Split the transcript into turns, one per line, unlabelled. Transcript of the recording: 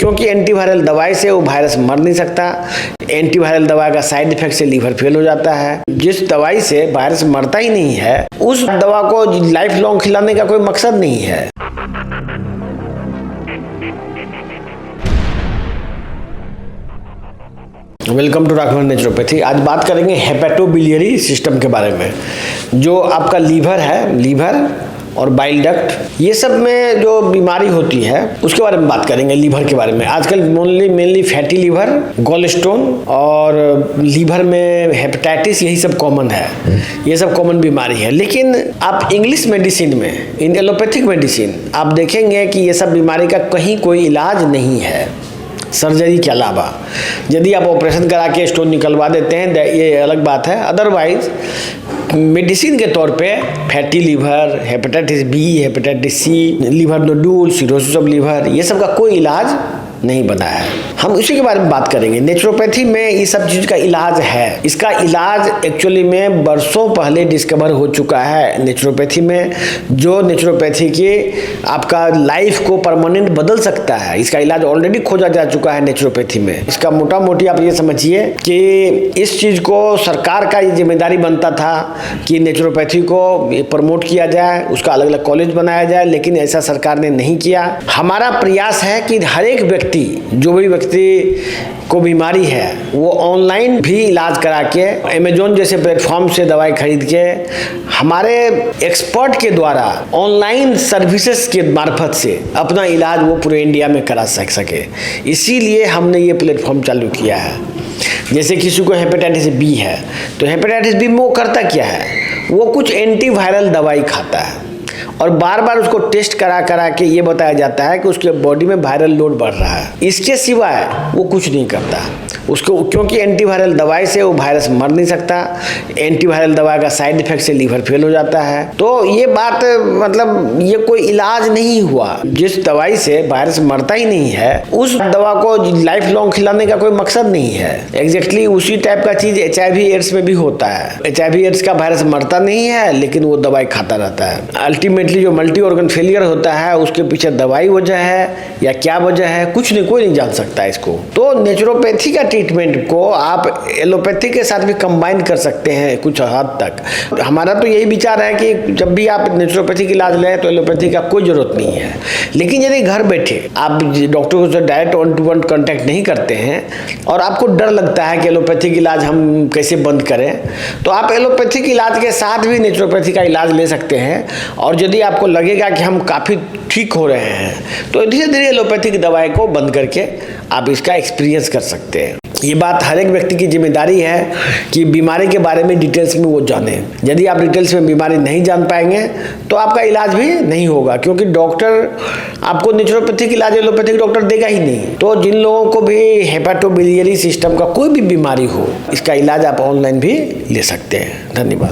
क्योंकि एंटीवायरल दवाई से वो वायरस मर नहीं सकता। एंटीवायरल दवा का साइड इफेक्ट से लीवर फेल हो जाता है। जिस दवाई से वायरस मरता ही नहीं है, उस दवा को लाइफ लॉन्ग खिलाने का कोई मकसद नहीं है। Welcome to Raghavan naturopathy. आज बात करेंगे हेपेटोबिलियरी सिस्टम के बारे में। जो आपका लीवर है, लीवर और बाइल डक्ट, ये सब में जो बीमारी होती है उसके बारे में बात करेंगे। लीवर के बारे में आजकल mainly fatty liver, gallstone और लीवर में हेपेटाइटिस, यही सब कॉमन है। ये सब कॉमन बीमारी है। लेकिन आप इंग्लिश मेडिसिन में, इन एलोपैथिक मेडिसिन, आप देखेंगे कि ये सब बीमारी का कहीं कोई इलाज नहीं है सर्जरी के अलावा। यदि आप ऑपरेशन करा के स्टोन निकलवा देते हैं, ये अलग बात है। अदरवाइज मेडिसिन के तौर पे fatty liver, hepatitis B, hepatitis C, liver nodule, cirrhosis of liver, ये सब का कोई इलाज नहीं बना है। हम उसी के बारे में बात करेंगे। नेचुरोपैथी में ये सब चीज का इलाज है। इसका इलाज एक्चुअली में बरसों पहले डिस्कवर हो चुका है नेचुरोपैथी में, जो नेचुरोपैथी के आपका लाइफ को परमानेंट बदल सकता है। इसका इलाज ऑलरेडी खोजा जा चुका है नेचुरोपैथी में। इसका मोटा मोटी आप ये समझिए कि इस चीज को सरकार का ये जिम्मेदारी बनता था कि नेचुरोपैथी को प्रमोट किया जाए, उसका अलग अलग कॉलेज बनाया जाए, लेकिन ऐसा सरकार ने नहीं किया। हमारा प्रयास है कि हर एक व्यक्ति, जो भी व्यक्ति को बीमारी है, वो ऑनलाइन भी इलाज करा के, अमेजोन जैसे प्लेटफॉर्म से दवाई खरीद के, हमारे एक्सपर्ट के द्वारा ऑनलाइन सर्विसेज के मार्फत से अपना इलाज वो पूरे इंडिया में करा सके। इसीलिए हमने ये प्लेटफॉर्म चालू किया है। जैसे किसी को हेपेटाइटिस बी है, तो हेपेटाइटिस बी में वो करता क्या है, वो कुछ एंटीवायरल दवाई खाता है और बार बार उसको टेस्ट करा के ये बताया जाता है कि उसके बॉडी में वायरल लोड बढ़ रहा है। इसके सिवाय वो कुछ नहीं करता उसको, क्योंकि एंटीवायरल दवाई से वो वायरस मर नहीं सकता। एंटीवायरल दवा का साइड इफेक्ट से लीवर फेल हो जाता है। तो ये बात, मतलब ये कोई इलाज नहीं हुआ। जिस दवाई से वायरस मरता ही नहीं है, उस दवा को लाइफ लॉन्ग खिलाने का कोई मकसद नहीं है। एग्जैक्टली उसी टाइप का चीज HIV एड्स में भी होता है। HIV एड्स का वायरस मरता नहीं है, लेकिन वो दवाई खाता रहता है। अल्टीमेटली जो मल्टी ऑर्गन फेलियर होता है, उसके पीछे दवाई वजह है या क्या वजह है, कुछ नहीं, कोई नहीं जान सकता इसको। तो नेचुरोपैथी का ट्रीटमेंट को आप एलोपैथी के साथ भी कंबाइन कर सकते हैं कुछ हद तक। हमारा तो यही विचार है कि जब भी आप नेचुरोपैथी का इलाज लें तो एलोपैथी का कोई जरूरत नहीं है। लेकिन यदि घर बैठे आप डॉक्टर से डायरेक्ट 1-to-1 कांटेक्ट नहीं करते हैं और आपको डर लगता है कि एलोपैथिक इलाज हम कैसे बंद करें, तो आप एलोपैथिक इलाज के साथ भी नेचुरोपैथी का इलाज ले सकते हैं। और यदि आपको लगेगा कि हम काफ़ी ठीक हो रहे हैं, तो धीरे धीरे एलोपैथिक दवाई को बंद करके आप इसका एक्सपीरियंस कर सकते हैं। ये बात हर एक व्यक्ति की जिम्मेदारी है कि बीमारी के बारे में डिटेल्स में वो जाने। यदि आप डिटेल्स में बीमारी नहीं जान पाएंगे तो आपका इलाज भी नहीं होगा, क्योंकि डॉक्टर आपको नेचुरोपैथिक इलाज एलोपैथिक डॉक्टर देगा ही नहीं। तो जिन लोगों को भी हेपेटोबिलियरी सिस्टम का कोई भी बीमारी हो, इसका इलाज आप ऑनलाइन भी ले सकते हैं। धन्यवाद।